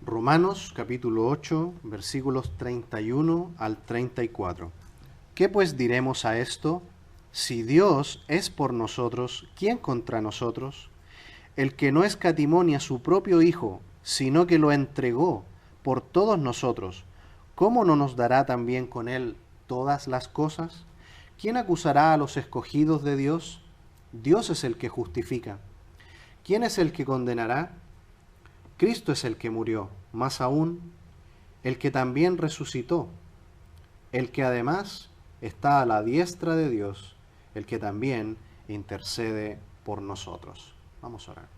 Romanos capítulo 8, versículos 31 al 34. ¿Qué pues diremos a esto? Si Dios es por nosotros, ¿quién contra nosotros? El que no escatimó ni a su propio Hijo, sino que lo entregó por todos nosotros, ¿cómo no nos dará también con él todas las cosas? ¿Quién acusará a los escogidos de Dios? Dios es el que justifica. ¿Quién es el que condenará? Cristo es el que murió, más aún, el que también resucitó, el que además está a la diestra de Dios, el que también intercede por nosotros. Vamos a orar.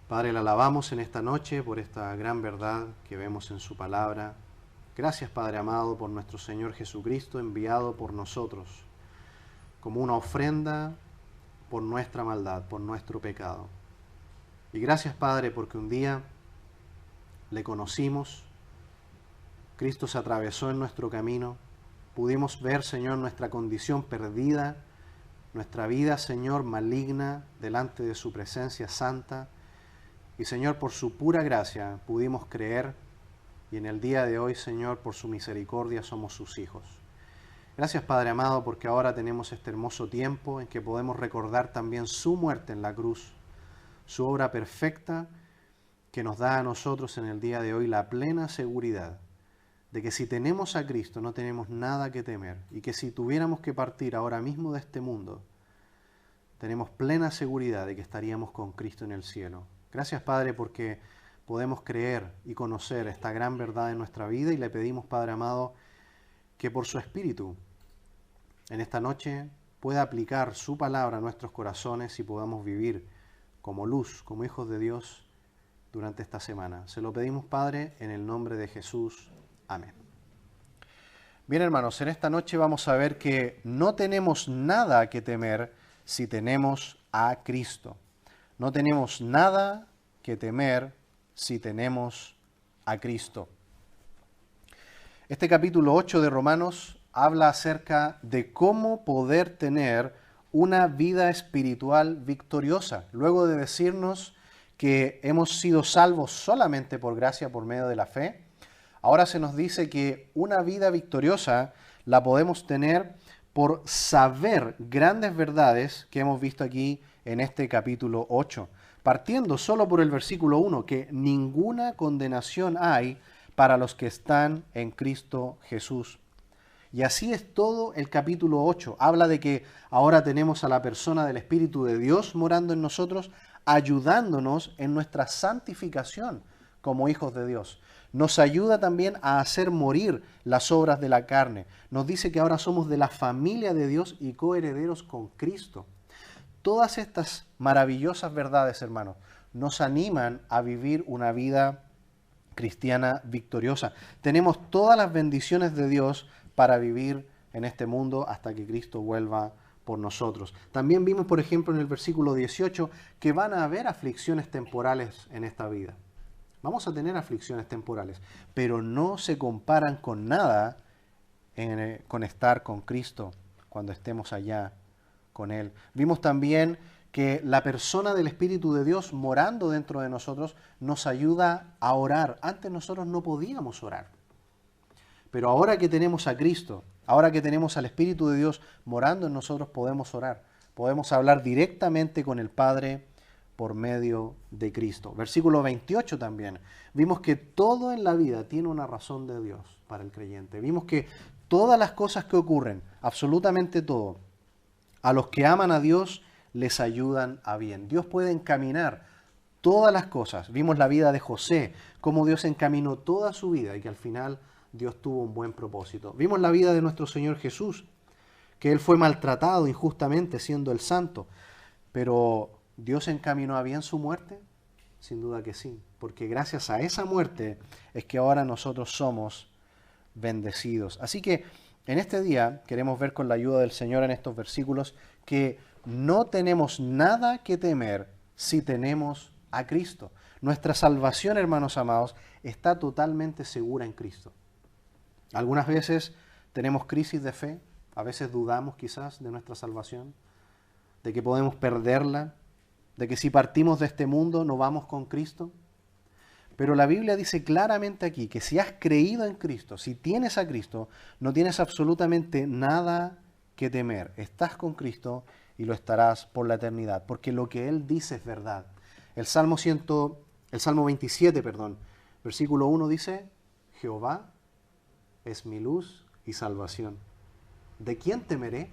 Padre, le alabamos en esta noche por esta gran verdad que vemos en su palabra. Gracias, Padre amado, por nuestro Señor Jesucristo enviado por nosotros como una ofrenda por nuestra maldad, por nuestro pecado. Y gracias, Padre, porque un día le conocimos, Cristo se atravesó en nuestro camino, pudimos ver, Señor, nuestra condición perdida, nuestra vida, Señor, maligna, delante de su presencia santa. Y, Señor, por su pura gracia pudimos creer, y en el día de hoy, Señor, por su misericordia somos sus hijos. Gracias, Padre amado, porque ahora tenemos este hermoso tiempo en que podemos recordar también su muerte en la cruz, su obra perfecta que nos da a nosotros en el día de hoy la plena seguridad de que si tenemos a Cristo no tenemos nada que temer y que si tuviéramos que partir ahora mismo de este mundo, tenemos plena seguridad de que estaríamos con Cristo en el cielo. Gracias, Padre, porque podemos creer y conocer esta gran verdad en nuestra vida y le pedimos, Padre amado, que por su Espíritu en esta noche pueda aplicar su palabra a nuestros corazones y podamos vivir como luz, como hijos de Dios durante esta semana. Se lo pedimos, Padre, en el nombre de Jesús. Amén. Bien, hermanos, en esta noche vamos a ver que no tenemos nada que temer si tenemos a Cristo. No tenemos nada que temer si tenemos a Cristo. Este capítulo 8 de Romanos habla acerca de cómo poder tener una vida espiritual victoriosa. Luego de decirnos que hemos sido salvos solamente por gracia, por medio de la fe, ahora se nos dice que una vida victoriosa la podemos tener por saber grandes verdades que hemos visto aquí en este capítulo 8. Partiendo solo por el versículo 1, que ninguna condenación hay para los que están en Cristo Jesús. Y así es todo el capítulo 8. Habla de que ahora tenemos a la persona del Espíritu de Dios morando en nosotros, ayudándonos en nuestra santificación como hijos de Dios. Nos ayuda también a hacer morir las obras de la carne. Nos dice que ahora somos de la familia de Dios y coherederos con Cristo. Todas estas maravillosas verdades, hermanos, nos animan a vivir una vida cristiana victoriosa. Tenemos todas las bendiciones de Dios para vivir en este mundo hasta que Cristo vuelva por nosotros. También vimos, por ejemplo, en el versículo 18, que van a haber aflicciones temporales en esta vida. Vamos a tener aflicciones temporales, pero no se comparan con nada con estar con Cristo cuando estemos allá con Él. Vimos también que la persona del Espíritu de Dios morando dentro de nosotros nos ayuda a orar. Antes nosotros no podíamos orar. Pero ahora que tenemos a Cristo, ahora que tenemos al Espíritu de Dios morando en nosotros, podemos orar. Podemos hablar directamente con el Padre por medio de Cristo. Versículo 28 también. Vimos que todo en la vida tiene una razón de Dios para el creyente. Vimos que todas las cosas que ocurren, absolutamente todo, a los que aman a Dios les ayudan a bien. Dios puede encaminar todas las cosas. Vimos la vida de José, cómo Dios encaminó toda su vida y que al final Dios tuvo un buen propósito. Vimos la vida de nuestro Señor Jesús, que Él fue maltratado injustamente siendo el santo, pero ¿Dios encaminó a bien su muerte? Sin duda que sí, porque gracias a esa muerte es que ahora nosotros somos bendecidos. Así que en este día queremos ver con la ayuda del Señor en estos versículos que no tenemos nada que temer si tenemos a Cristo. Nuestra salvación, hermanos amados, está totalmente segura en Cristo. Algunas veces tenemos crisis de fe, a veces dudamos quizás de nuestra salvación, de que podemos perderla, de que si partimos de este mundo no vamos con Cristo. Pero la Biblia dice claramente aquí que si has creído en Cristo, si tienes a Cristo, no tienes absolutamente nada que temer. Estás con Cristo y lo estarás por la eternidad, porque lo que Él dice es verdad. El Salmo 27, versículo 1 dice, Jehová es mi luz y salvación. ¿De quién temeré?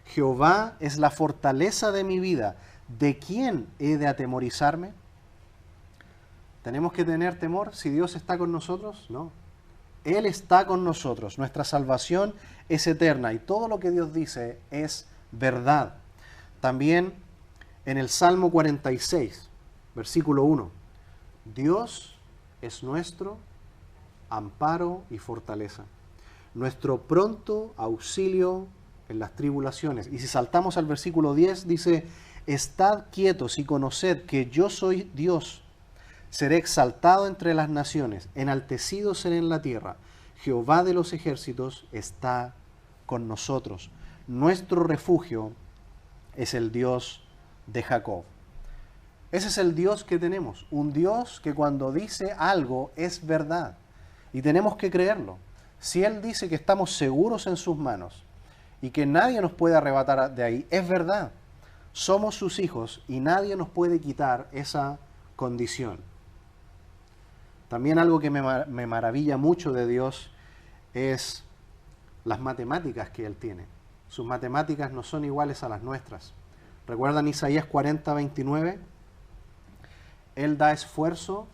Jehová es la fortaleza de mi vida. ¿De quién he de atemorizarme? ¿Tenemos que tener temor si Dios está con nosotros? No. Él está con nosotros. Nuestra salvación es eterna y todo lo que Dios dice es verdad. También en el Salmo 46, versículo 1, Dios es nuestro amparo y fortaleza, nuestro pronto auxilio en las tribulaciones. Y si saltamos al versículo 10, dice, estad quietos y conoced que yo soy Dios. Seré exaltado entre las naciones, enaltecido seré en la tierra. Jehová de los ejércitos está con nosotros. Nuestro refugio es el Dios de Jacob. Ese es el Dios que tenemos, un Dios que cuando dice algo es verdad y tenemos que creerlo. Si Él dice que estamos seguros en sus manos y que nadie nos puede arrebatar de ahí, es verdad. Somos sus hijos y nadie nos puede quitar esa condición. También algo que me maravilla mucho de Dios es las matemáticas que Él tiene. Sus matemáticas no son iguales a las nuestras. ¿Recuerdan Isaías 40, 29? Él da esfuerzo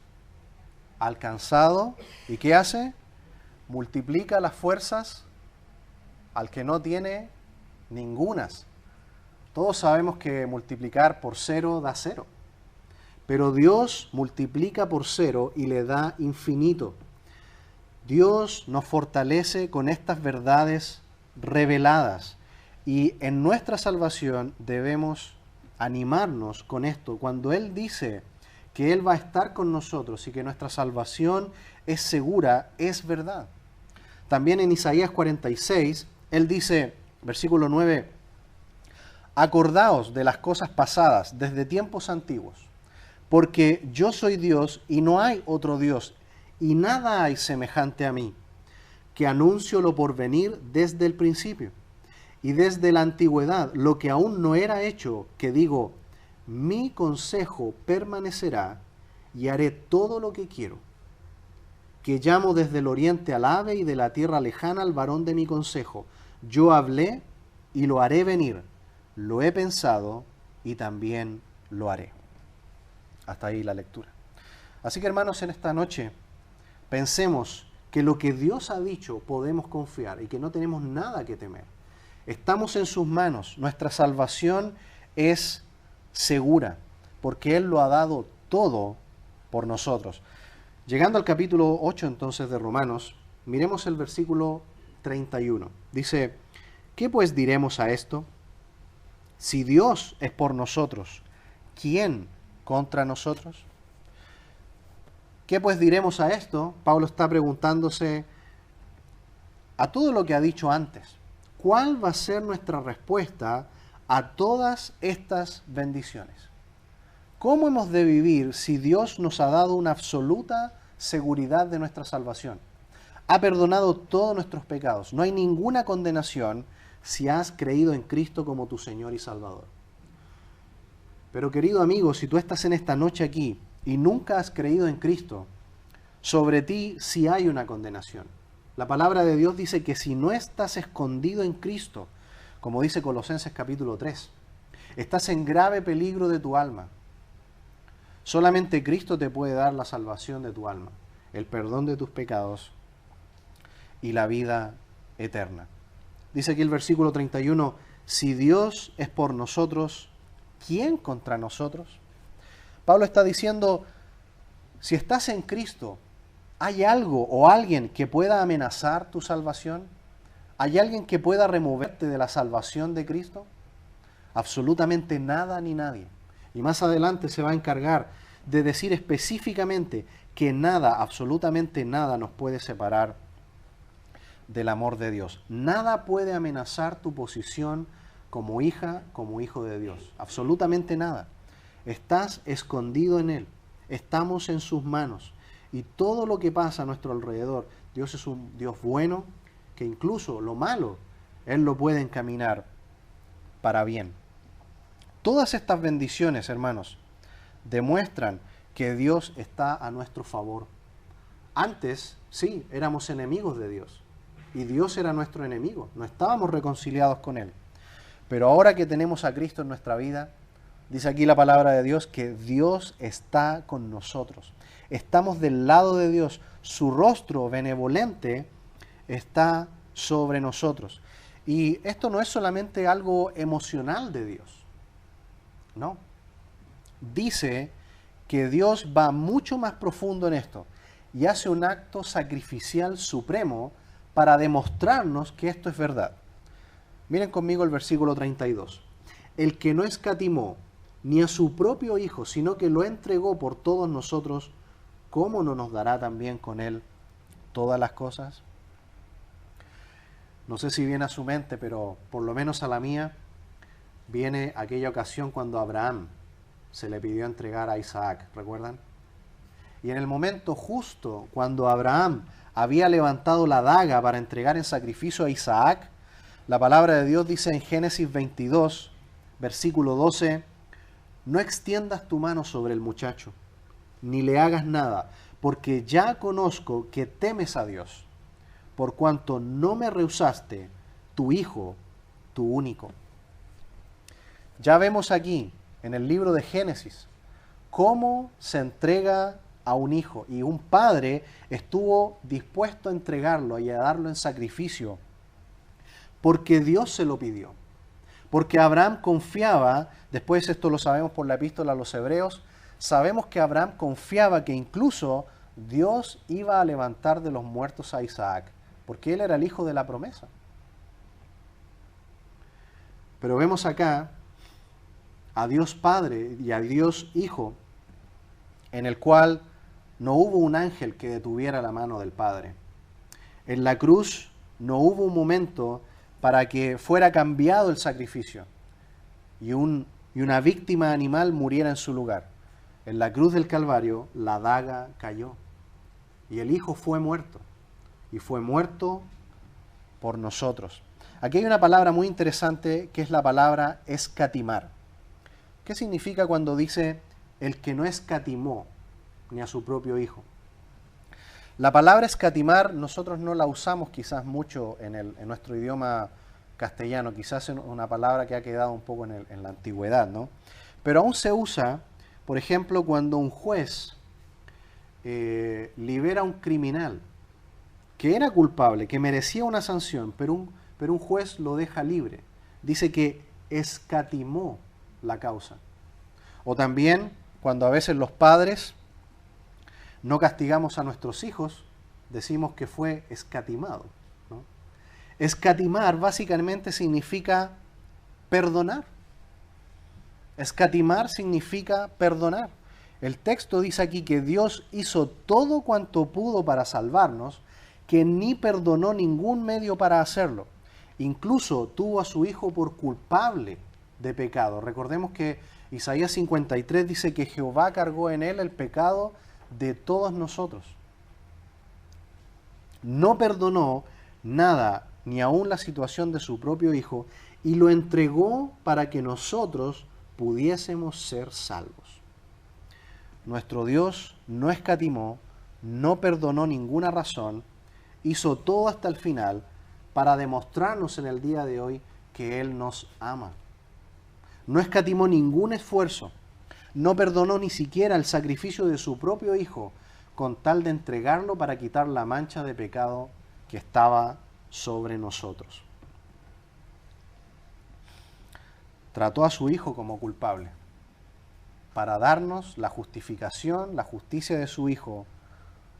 al cansado y ¿qué hace? Multiplica las fuerzas al que no tiene ningunas. Todos sabemos que multiplicar por 0 da 0. Pero Dios multiplica por 0 y le da infinito. Dios nos fortalece con estas verdades reveladas. Y en nuestra salvación debemos animarnos con esto. Cuando Él dice que Él va a estar con nosotros y que nuestra salvación es segura, es verdad. También en Isaías 46, Él dice, versículo 9, acordaos de las cosas pasadas desde tiempos antiguos, porque yo soy Dios y no hay otro Dios, y nada hay semejante a mí, que anuncio lo por venir desde el principio, y desde la antigüedad, lo que aún no era hecho, que digo, mi consejo permanecerá, y haré todo lo que quiero, que llamo desde el oriente al ave, y de la tierra lejana al varón de mi consejo. Yo hablé, y lo haré venir, lo he pensado, y también lo haré. Hasta ahí la lectura. Así que hermanos, en esta noche pensemos que lo que Dios ha dicho podemos confiar y que no tenemos nada que temer. Estamos en sus manos, nuestra salvación es segura porque Él lo ha dado todo por nosotros. Llegando al capítulo 8 entonces de Romanos, miremos el versículo 31. Dice, ¿qué pues diremos a esto? Si Dios es por nosotros, ¿quién contra nosotros? ¿Qué pues diremos a esto? Pablo está preguntándose a todo lo que ha dicho antes. ¿Cuál va a ser nuestra respuesta a todas estas bendiciones? ¿Cómo hemos de vivir si Dios nos ha dado una absoluta seguridad de nuestra salvación? Ha perdonado todos nuestros pecados. No hay ninguna condenación si has creído en Cristo como tu Señor y Salvador. Pero querido amigo, si tú estás en esta noche aquí y nunca has creído en Cristo, sobre ti sí hay una condenación. La palabra de Dios dice que si no estás escondido en Cristo, como dice Colosenses capítulo 3, estás en grave peligro de tu alma. Solamente Cristo te puede dar la salvación de tu alma, el perdón de tus pecados y la vida eterna. Dice aquí el versículo 31, si Dios es por nosotros, ¿quién contra nosotros? Pablo está diciendo, si estás en Cristo, ¿hay algo o alguien que pueda amenazar tu salvación? ¿Hay alguien que pueda removerte de la salvación de Cristo? Absolutamente nada ni nadie. Y más adelante se va a encargar de decir específicamente que nada, absolutamente nada nos puede separar del amor de Dios. Nada puede amenazar tu posición como hija, como hijo de Dios. Absolutamente nada. Estás escondido en Él. Estamos en sus manos. Y todo lo que pasa a nuestro alrededor, Dios es un Dios bueno, que incluso lo malo, Él lo puede encaminar para bien. Todas estas bendiciones, hermanos, demuestran que Dios está a nuestro favor. Antes, sí, éramos enemigos de Dios. Y Dios era nuestro enemigo. No estábamos reconciliados con Él. Pero ahora que tenemos a Cristo en nuestra vida, dice aquí la palabra de Dios que Dios está con nosotros. Estamos del lado de Dios. Su rostro benevolente está sobre nosotros. Y esto no es solamente algo emocional de Dios. No. Dice que Dios va mucho más profundo en esto y hace un acto sacrificial supremo para demostrarnos que esto es verdad. Miren conmigo el versículo 32. El que no escatimó ni a su propio Hijo, sino que lo entregó por todos nosotros, ¿cómo no nos dará también con Él todas las cosas? No sé si viene a su mente, pero por lo menos a la mía, viene aquella ocasión cuando a Abraham se le pidió entregar a Isaac, ¿recuerdan? Y en el momento justo cuando Abraham había levantado la daga para entregar en sacrificio a Isaac, la palabra de Dios dice en Génesis 22, versículo 12, no extiendas tu mano sobre el muchacho, ni le hagas nada, porque ya conozco que temes a Dios, por cuanto no me rehusaste tu hijo, tu único. Ya vemos aquí, en el libro de Génesis, cómo se entrega a un hijo, y un padre estuvo dispuesto a entregarlo y a darlo en sacrificio, porque Dios se lo pidió. Porque Abraham confiaba, después esto lo sabemos por la epístola a los Hebreos, sabemos que Abraham confiaba que incluso Dios iba a levantar de los muertos a Isaac, porque él era el hijo de la promesa. Pero vemos acá a Dios Padre y a Dios Hijo, en el cual no hubo un ángel que detuviera la mano del Padre. En la cruz no hubo un momento para que fuera cambiado el sacrificio y una víctima animal muriera en su lugar. En la cruz del Calvario la daga cayó y el Hijo fue muerto, y fue muerto por nosotros. Aquí hay una palabra muy interesante que es la palabra escatimar. ¿Qué significa cuando dice el que no escatimó ni a su propio Hijo? La palabra escatimar nosotros no la usamos quizás mucho en nuestro idioma castellano, quizás es una palabra que ha quedado un poco en la antigüedad, ¿no? Pero aún se usa, por ejemplo, cuando un juez libera a un criminal que era culpable, que merecía una sanción, pero un juez lo deja libre. Dice que escatimó la causa. O también cuando a veces los padres no castigamos a nuestros hijos, decimos que fue escatimado, ¿no? Escatimar básicamente significa perdonar. Escatimar significa perdonar. El texto dice aquí que Dios hizo todo cuanto pudo para salvarnos, que ni perdonó ningún medio para hacerlo. Incluso tuvo a su Hijo por culpable de pecado. Recordemos que Isaías 53 dice que Jehová cargó en él el pecado de todos nosotros. No perdonó nada, ni aun la situación de su propio Hijo, y lo entregó para que nosotros pudiésemos ser salvos. Nuestro Dios no escatimó, no perdonó ninguna razón, hizo todo hasta el final para demostrarnos en el día de hoy que Él nos ama. No escatimó ningún esfuerzo, no perdonó ni siquiera el sacrificio de su propio Hijo con tal de entregarlo para quitar la mancha de pecado que estaba sobre nosotros. Trató a su Hijo como culpable para darnos la justificación, la justicia de su Hijo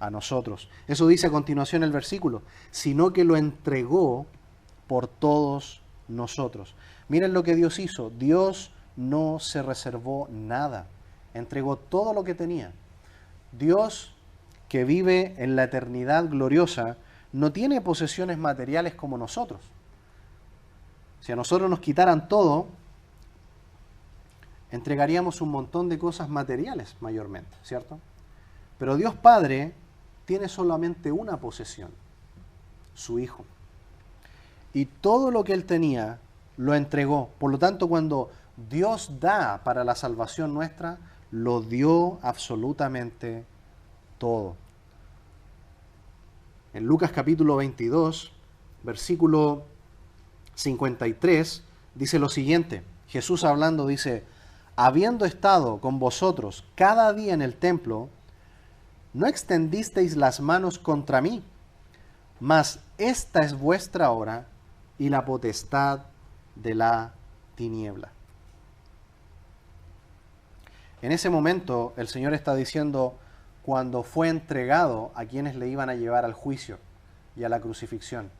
a nosotros. Eso dice a continuación el versículo, sino que lo entregó por todos nosotros. Miren lo que Dios hizo. Dios no se reservó nada. Entregó todo lo que tenía. Dios, que vive en la eternidad gloriosa, no tiene posesiones materiales como nosotros. Si a nosotros nos quitaran todo, entregaríamos un montón de cosas materiales mayormente, ¿cierto? Pero Dios Padre tiene solamente una posesión, su Hijo. Y todo lo que Él tenía lo entregó. Por lo tanto, cuando Dios da para la salvación nuestra, lo dio absolutamente todo. En Lucas capítulo 22, versículo 53, dice lo siguiente. Jesús hablando dice: habiendo estado con vosotros cada día en el templo, no extendisteis las manos contra mí, mas esta es vuestra hora y la potestad de la tiniebla. En ese momento el Señor está diciendo cuando fue entregado a quienes le iban a llevar al juicio y a la crucifixión.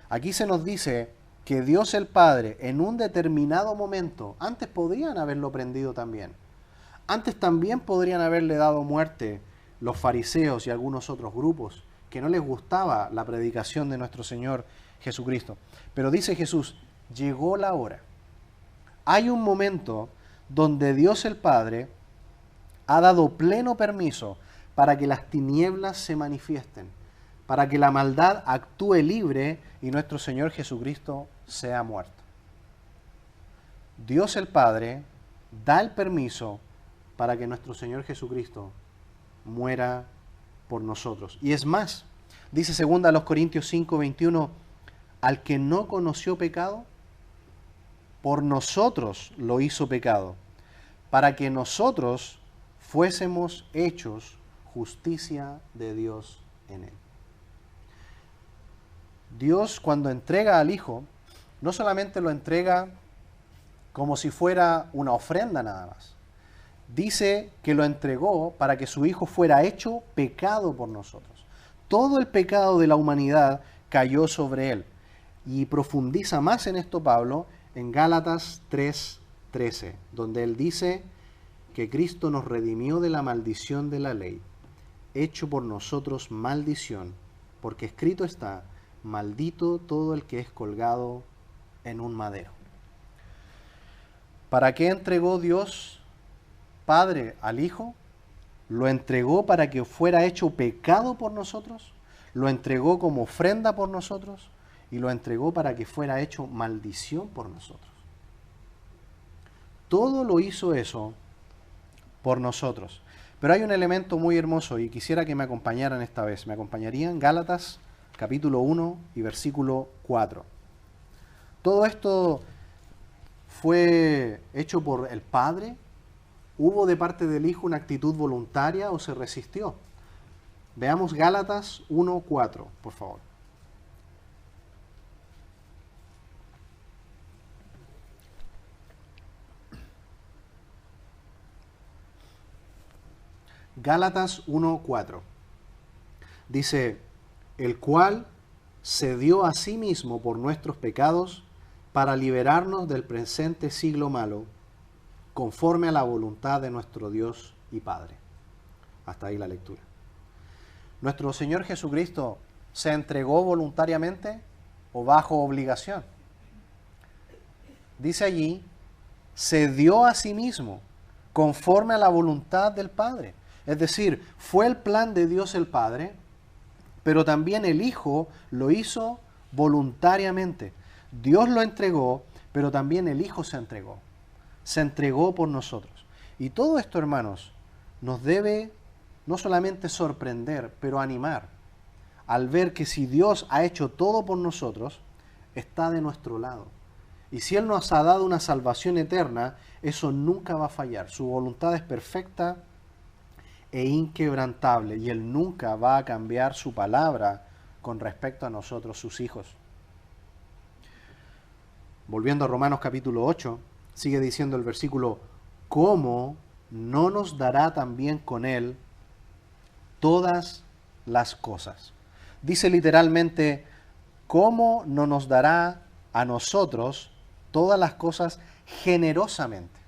Aquí se nos dice que Dios el Padre en un determinado momento, antes podrían haberlo prendido también, antes también podrían haberle dado muerte los fariseos y algunos otros grupos que no les gustaba la predicación de nuestro Señor Jesucristo. Pero dice Jesús, llegó la hora. Hay un momento donde Dios el Padre ha dado pleno permiso para que las tinieblas se manifiesten, para que la maldad actúe libre y nuestro Señor Jesucristo sea muerto. Dios el Padre da el permiso para que nuestro Señor Jesucristo muera por nosotros. Y es más, dice 2 Corintios 5:21, al que no conoció pecado, por nosotros lo hizo pecado, para que nosotros fuésemos hechos justicia de Dios en él. Dios, cuando entrega al Hijo, no solamente lo entrega como si fuera una ofrenda nada más. Dice que lo entregó para que su Hijo fuera hecho pecado por nosotros. Todo el pecado de la humanidad cayó sobre él. Y profundiza más en esto Pablo en Gálatas 3:13, donde él dice que Cristo nos redimió de la maldición de la ley, hecho por nosotros maldición, porque escrito está, maldito todo el que es colgado en un madero. ¿Para qué entregó Dios Padre al Hijo? Lo entregó para que fuera hecho pecado por nosotros, lo entregó como ofrenda por nosotros y lo entregó para que fuera hecho maldición por nosotros. Todo lo hizo eso por nosotros. Pero hay un elemento muy hermoso y quisiera que me acompañaran esta vez. Me acompañarían Gálatas capítulo 1 y versículo 4. Todo esto fue hecho por el Padre. ¿Hubo de parte del Hijo una actitud voluntaria o se resistió? Veamos Gálatas 1:4, por favor. Gálatas 1:4. Dice, el cual se dio a sí mismo por nuestros pecados para liberarnos del presente siglo malo, conforme a la voluntad de nuestro Dios y Padre. Hasta ahí la lectura. ¿Nuestro Señor Jesucristo se entregó voluntariamente o bajo obligación? Dice allí, se dio a sí mismo conforme a la voluntad del Padre. Es decir, fue el plan de Dios el Padre, pero también el Hijo lo hizo voluntariamente. Dios lo entregó, pero también el Hijo se entregó. Se entregó por nosotros. Y todo esto, hermanos, nos debe no solamente sorprender, pero animar al ver que si Dios ha hecho todo por nosotros, está de nuestro lado. Y si Él nos ha dado una salvación eterna, eso nunca va a fallar. Su voluntad es perfecta e inquebrantable y Él nunca va a cambiar su palabra con respecto a nosotros, sus hijos. Volviendo a Romanos capítulo 8, sigue diciendo el versículo, ¿cómo no nos dará también con Él todas las cosas? Dice literalmente, ¿cómo no nos dará a nosotros todas las cosas generosamente,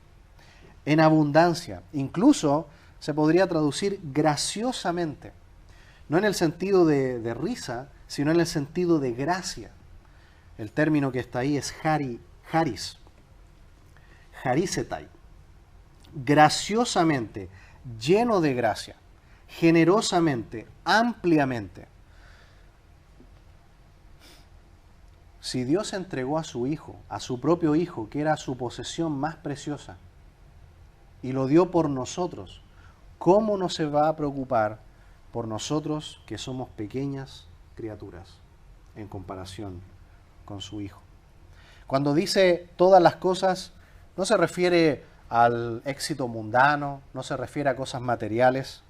en abundancia? Incluso se podría traducir graciosamente, no en el sentido de risa, sino en el sentido de gracia. El término que está ahí es harisetai. graciosamente, lleno de gracia, generosamente, ampliamente. Si Dios entregó a su Hijo, a su propio Hijo, que era su posesión más preciosa, y lo dio por nosotros, ¿cómo no se va a preocupar por nosotros que somos pequeñas criaturas en comparación con su Hijo? Cuando dice todas las cosas, no se refiere al éxito mundano, no se refiere a cosas materiales,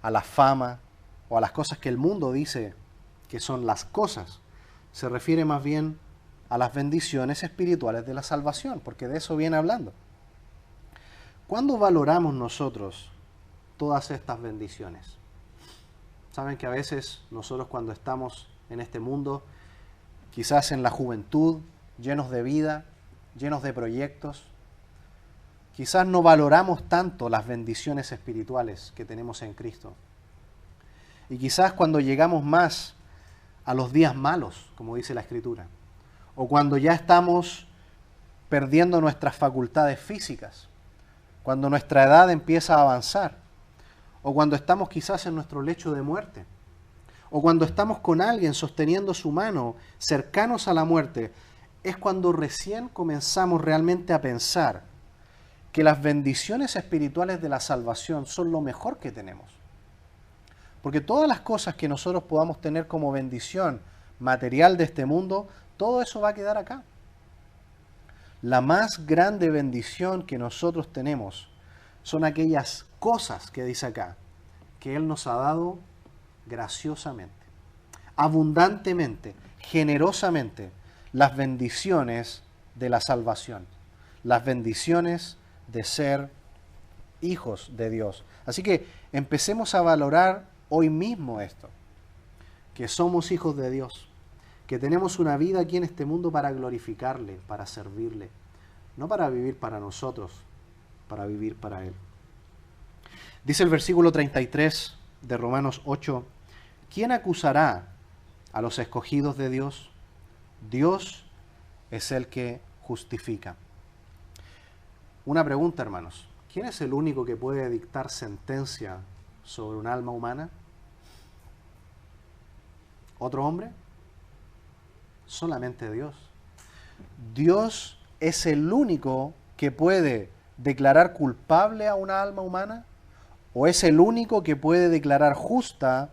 a la fama o a las cosas que el mundo dice que son las cosas. Se refiere más bien a las bendiciones espirituales de la salvación, porque de eso viene hablando. ¿Cuándo valoramos nosotros todas estas bendiciones? Saben que a veces nosotros cuando estamos en este mundo, quizás en la juventud, llenos de vida, llenos de proyectos, quizás no valoramos tanto las bendiciones espirituales que tenemos en Cristo. Y quizás cuando llegamos más a los días malos, como dice la Escritura, o cuando ya estamos perdiendo nuestras facultades físicas, cuando nuestra edad empieza a avanzar, o cuando estamos quizás en nuestro lecho de muerte, o cuando estamos con alguien sosteniendo su mano, cercanos a la muerte, es cuando recién comenzamos realmente a pensar que las bendiciones espirituales de la salvación son lo mejor que tenemos. Porque todas las cosas que nosotros podamos tener como bendición material de este mundo, todo eso va a quedar acá. La más grande bendición que nosotros tenemos son aquellas cosas que dice acá, que Él nos ha dado graciosamente, abundantemente, generosamente, las bendiciones de la salvación, las bendiciones de ser hijos de Dios. Así que empecemos a valorar hoy mismo esto, que somos hijos de Dios, que tenemos una vida aquí en este mundo para glorificarle, para servirle, no para vivir para nosotros, para vivir para Él. Dice el versículo 33 de Romanos 8, ¿quién acusará a los escogidos de Dios? Dios es el que justifica. Una pregunta, hermanos. ¿Quién es el único que puede dictar sentencia sobre un alma humana? ¿Otro hombre? Solamente Dios. Dios es el único que puede declarar culpable a una alma humana, o es el único que puede declarar justa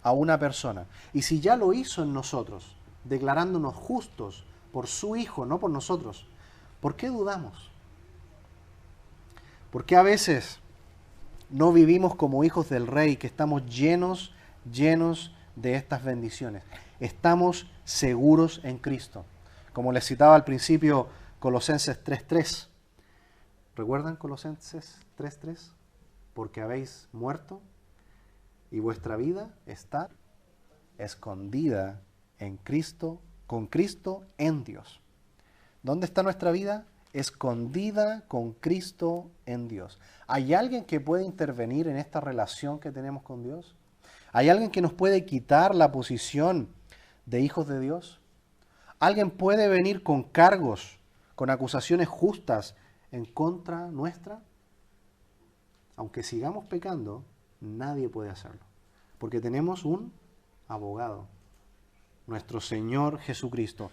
a una persona. Y si ya lo hizo en nosotros, declarándonos justos por su Hijo, no por nosotros, ¿por qué dudamos? ¿Por qué a veces no vivimos como hijos del Rey, que estamos llenos de estas bendiciones? Estamos seguros en Cristo. Como les citaba al principio, Colosenses 3:3. ¿Recuerdan Colosenses 3:3? Porque habéis muerto y vuestra vida está escondida en Cristo, con Cristo en Dios. ¿Dónde está nuestra vida? Escondida con Cristo en Dios. ¿Hay alguien que puede intervenir en esta relación que tenemos con Dios? ¿Hay alguien que nos puede quitar la posición de hijos de Dios? ¿Alguien puede venir con cargos, con acusaciones justas en contra nuestra? Aunque sigamos pecando, nadie puede hacerlo, porque tenemos un abogado, nuestro Señor Jesucristo.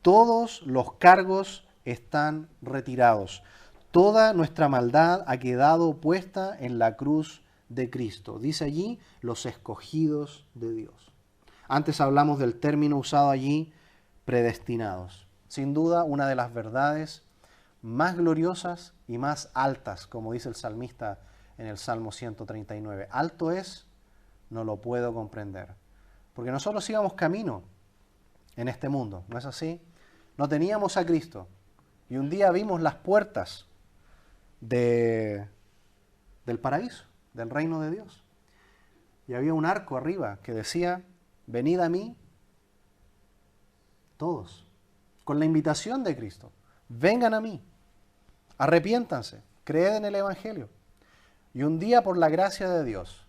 Todos los cargos están retirados. Toda nuestra maldad ha quedado puesta en la cruz de Cristo. Dice allí, los escogidos de Dios. Antes hablamos del término usado allí, predestinados. Sin duda, una de las verdades más gloriosas y más altas, como dice el salmista en el Salmo 139. Alto es, no lo puedo comprender. Porque nosotros íbamos camino en este mundo, ¿no es así? No teníamos a Cristo. Y un día vimos las puertas del paraíso, del reino de Dios. Y había un arco arriba que decía, venid a mí todos, con la invitación de Cristo. Vengan a mí, arrepiéntanse, creed en el Evangelio. Y un día, por la gracia de Dios,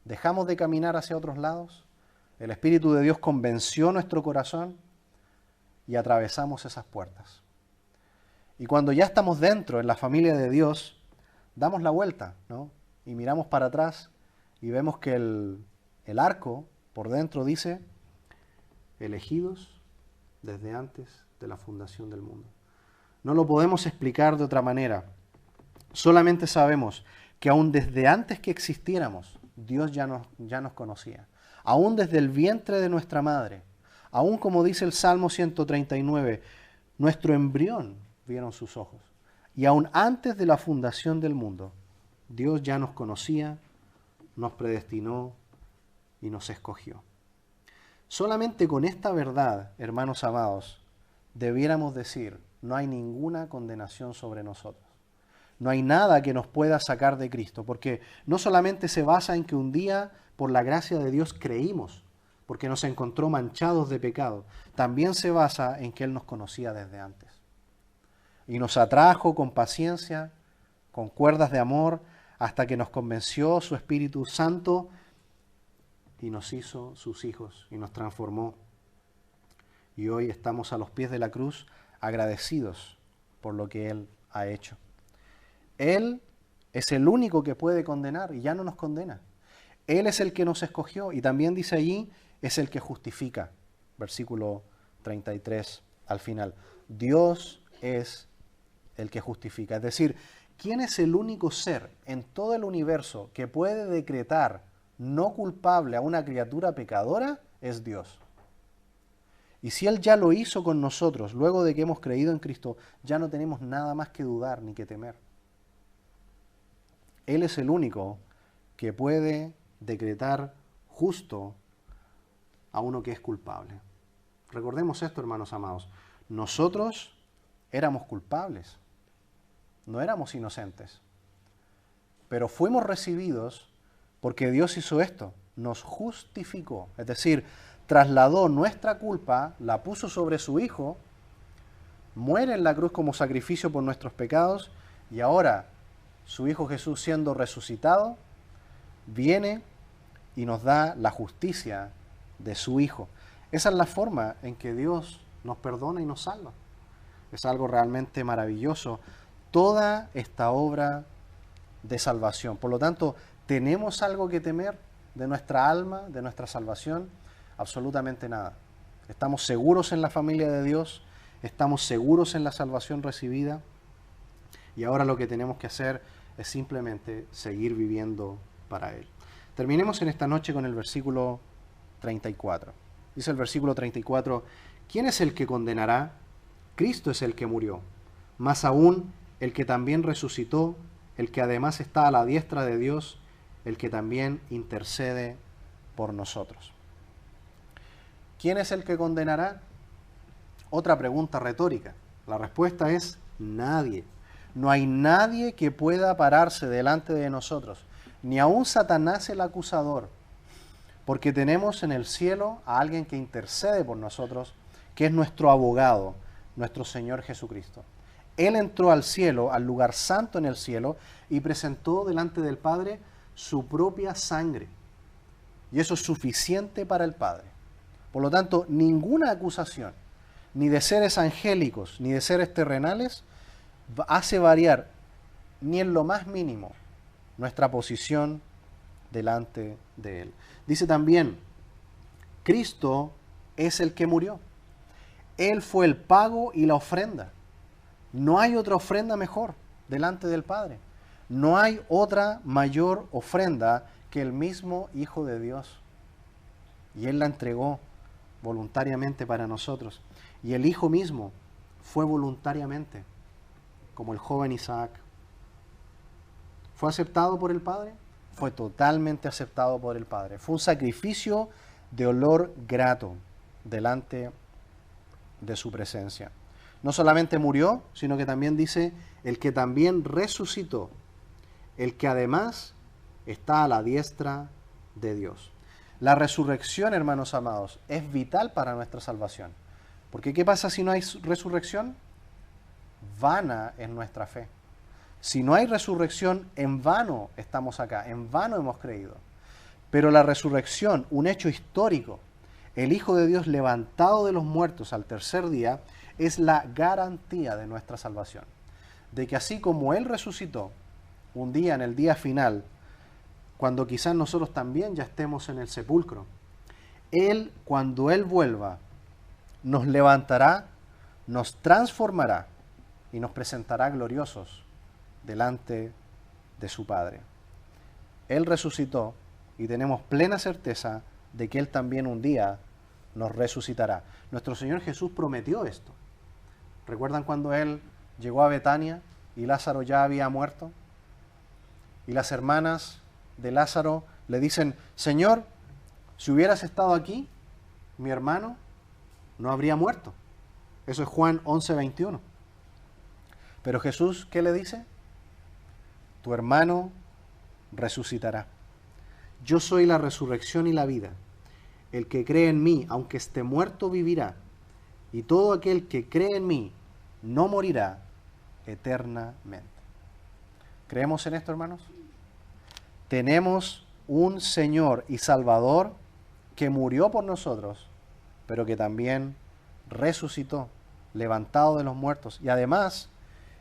dejamos de caminar hacia otros lados, el Espíritu de Dios convenció nuestro corazón y atravesamos esas puertas. Y cuando ya estamos dentro, en la familia de Dios, damos la vuelta, ¿no? Y miramos para atrás y vemos que el arco por dentro dice, elegidos desde antes de la fundación del mundo. No lo podemos explicar de otra manera. Solamente sabemos que aún desde antes que existiéramos, Dios ya nos conocía. Aún desde el vientre de nuestra madre, aún como dice el Salmo 139, nuestro embrión vieron sus ojos. Y aún antes de la fundación del mundo, Dios ya nos conocía, nos predestinó y nos escogió. Solamente con esta verdad, hermanos amados, debiéramos decir, no hay ninguna condenación sobre nosotros. No hay nada que nos pueda sacar de Cristo, porque no solamente se basa en que un día, por la gracia de Dios, creímos, porque nos encontró manchados de pecado, también se basa en que Él nos conocía desde antes. Y nos atrajo con paciencia, con cuerdas de amor, hasta que nos convenció su Espíritu Santo y nos hizo sus hijos y nos transformó. Y hoy estamos a los pies de la cruz agradecidos por lo que Él ha hecho. Él es el único que puede condenar y ya no nos condena. Él es el que nos escogió y también dice allí, es el que justifica. Versículo 33 al final. Dios es el que justifica. Es decir, ¿quién es el único ser en todo el universo que puede decretar no culpable a una criatura pecadora? Es Dios. Y si Él ya lo hizo con nosotros, luego de que hemos creído en Cristo, ya no tenemos nada más que dudar ni que temer. Él es el único que puede decretar justo a uno que es culpable. Recordemos esto, hermanos amados. Nosotros éramos culpables, no éramos inocentes, pero fuimos recibidos porque Dios hizo esto, nos justificó, es decir, trasladó nuestra culpa, la puso sobre su Hijo, muere en la cruz como sacrificio por nuestros pecados y ahora su Hijo Jesús, siendo resucitado, viene y nos da la justicia de su Hijo. Esa es la forma en que Dios nos perdona y nos salva. Es algo realmente maravilloso, toda esta obra de salvación. Por lo tanto, ¿tenemos algo que temer de nuestra alma, de nuestra salvación? Absolutamente nada. Estamos seguros en la familia de Dios, estamos seguros en la salvación recibida y ahora lo que tenemos que hacer es simplemente seguir viviendo para Él. Terminemos en esta noche con el versículo 34. Dice el versículo 34, ¿quién es el que condenará? Cristo es el que murió, más aún el que también resucitó, el que además está a la diestra de Dios, el que también intercede por nosotros. ¿Quién es el que condenará? Otra pregunta retórica. La respuesta es nadie. No hay nadie que pueda pararse delante de nosotros, ni aun Satanás el acusador, porque tenemos en el cielo a alguien que intercede por nosotros, que es nuestro abogado, nuestro Señor Jesucristo. Él entró al cielo, al lugar santo en el cielo, y presentó delante del Padre su propia sangre. Y eso es suficiente para el Padre. Por lo tanto, ninguna acusación, ni de seres angélicos, ni de seres terrenales, hace variar, ni en lo más mínimo, nuestra posición delante de Él. Dice también, Cristo es el que murió. Él fue el pago y la ofrenda. No hay otra ofrenda mejor delante del Padre. No hay otra mayor ofrenda que el mismo Hijo de Dios. Y Él la entregó voluntariamente para nosotros. Y el Hijo mismo fue voluntariamente, como el joven Isaac. ¿Fue aceptado por el Padre? Fue totalmente aceptado por el Padre. Fue un sacrificio de olor grato delante de su presencia. No solamente murió, sino que también dice, el que también resucitó, el que además está a la diestra de Dios. La resurrección, hermanos amados, es vital para nuestra salvación. Porque ¿qué pasa si no hay resurrección? Vana es nuestra fe. Si no hay resurrección, en vano estamos acá, en vano hemos creído. Pero la resurrección, un hecho histórico, el Hijo de Dios levantado de los muertos al tercer día, es la garantía de nuestra salvación. De que así como Él resucitó, un día, en el día final, cuando quizás nosotros también ya estemos en el sepulcro, Él, cuando Él vuelva, nos levantará, nos transformará y nos presentará gloriosos delante de su Padre. Él resucitó y tenemos plena certeza de que Él también un día nos resucitará. Nuestro Señor Jesús prometió esto. ¿Recuerdan cuando Él llegó a Betania y Lázaro ya había muerto? Y las hermanas de Lázaro le dicen, Señor, si hubieras estado aquí, mi hermano no habría muerto. Eso es Juan 11:21. Pero Jesús, ¿qué le dice? Tu hermano resucitará. Yo soy la resurrección y la vida. El que cree en mí, aunque esté muerto, vivirá. Y todo aquel que cree en mí no morirá eternamente. ¿Creemos en esto, hermanos? Tenemos un Señor y Salvador que murió por nosotros, pero que también resucitó, levantado de los muertos. Y además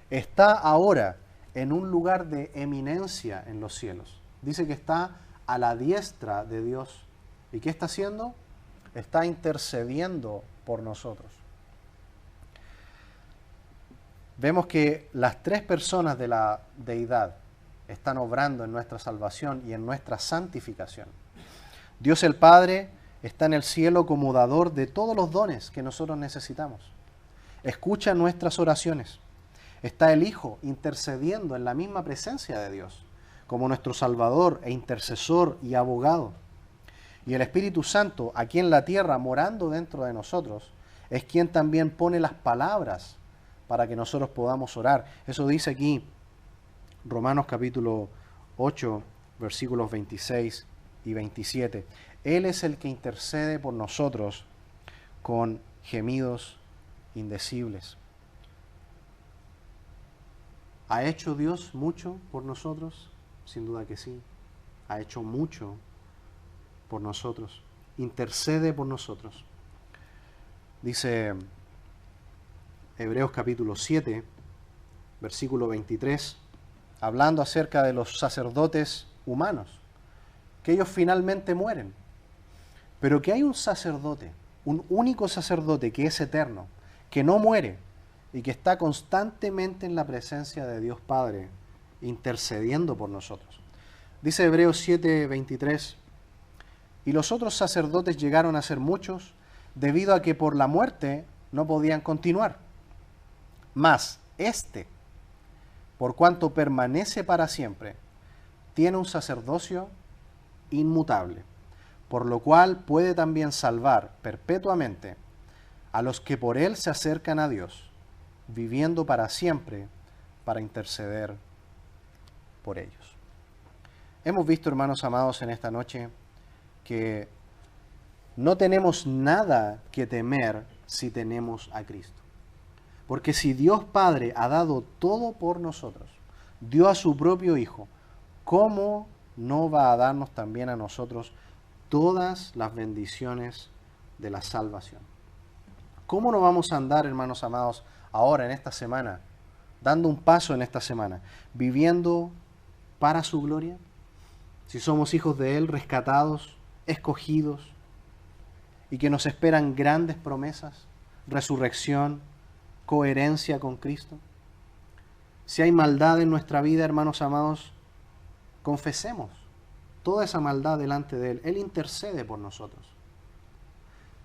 está ahora en un lugar de eminencia en los cielos. Dice que está a la diestra de Dios. ¿Y qué está haciendo? Está intercediendo por nosotros. Vemos que las tres personas de la deidad están obrando en nuestra salvación y en nuestra santificación. Dios el Padre está en el cielo como dador de todos los dones que nosotros necesitamos. Escucha nuestras oraciones. Está el Hijo intercediendo en la misma presencia de Dios, como nuestro Salvador e intercesor y abogado. Y el Espíritu Santo, aquí en la tierra, morando dentro de nosotros, es quien también pone las palabras para que nosotros podamos orar. Eso dice aquí Romanos capítulo 8, versículos 26 y 27. Él es el que intercede por nosotros con gemidos indecibles. ¿Ha hecho Dios mucho por nosotros? Sin duda que sí. Ha hecho mucho por nosotros. Intercede por nosotros. Dice Hebreos capítulo 7, versículo 23, hablando acerca de los sacerdotes humanos, que ellos finalmente mueren, pero que hay un sacerdote, un único sacerdote que es eterno, que no muere y que está constantemente en la presencia de Dios Padre, intercediendo por nosotros. Dice Hebreos 7, 23, y los otros sacerdotes llegaron a ser muchos, debido a que por la muerte no podían continuar. Mas este, por cuanto permanece para siempre, tiene un sacerdocio inmutable, por lo cual puede también salvar perpetuamente a los que por él se acercan a Dios, viviendo para siempre para interceder por ellos. Hemos visto, hermanos amados, en esta noche que no tenemos nada que temer si tenemos a Cristo. Porque si Dios Padre ha dado todo por nosotros, dio a su propio Hijo, ¿cómo no va a darnos también a nosotros todas las bendiciones de la salvación? ¿Cómo no vamos a andar, hermanos amados, ahora en esta semana, dando un paso en esta semana, viviendo para su gloria? Si somos hijos de Él, rescatados, escogidos, y que nos esperan grandes promesas, resurrección, coherencia con Cristo. Si hay maldad en nuestra vida, hermanos amados, confesemos toda esa maldad delante de Él. Él intercede por nosotros.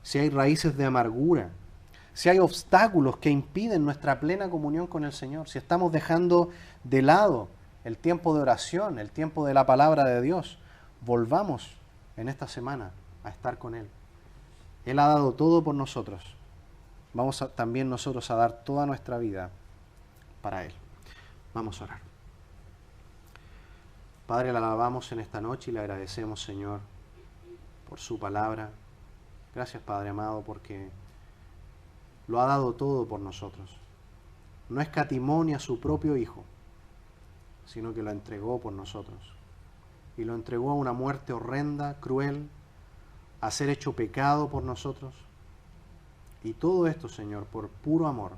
Si hay raíces de amargura, si hay obstáculos que impiden nuestra plena comunión con el Señor, si estamos dejando de lado el tiempo de oración, el tiempo de la palabra de Dios, volvamos en esta semana a estar con Él. Él ha dado todo por nosotros. Vamos también nosotros a dar toda nuestra vida para Él. Vamos a orar. Padre, le alabamos en esta noche y le agradecemos, Señor, por su palabra. Gracias, Padre amado, porque lo ha dado todo por nosotros. No escatimó ni a su propio Hijo, sino que lo entregó por nosotros. Y lo entregó a una muerte horrenda, cruel, a ser hecho pecado por nosotros. Y todo esto, Señor, por puro amor,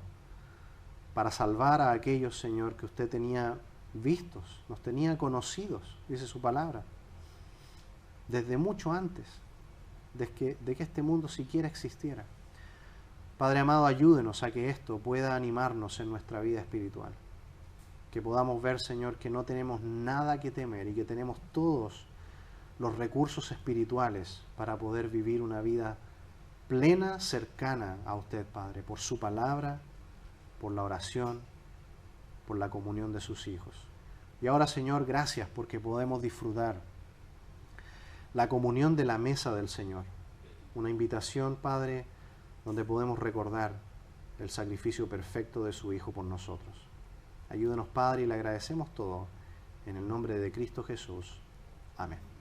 para salvar a aquellos, Señor, que usted tenía vistos, nos tenía conocidos, dice su palabra, desde mucho antes de que este mundo siquiera existiera. Padre amado, ayúdenos a que esto pueda animarnos en nuestra vida espiritual. Que podamos ver, Señor, que no tenemos nada que temer y que tenemos todos los recursos espirituales para poder vivir una vida plena, cercana a usted, Padre, por su palabra, por la oración, por la comunión de sus hijos. Y ahora, Señor, gracias porque podemos disfrutar la comunión de la mesa del Señor. Una invitación, Padre, donde podemos recordar el sacrificio perfecto de su Hijo por nosotros. Ayúdenos, Padre, y le agradecemos todo. En el nombre de Cristo Jesús. Amén.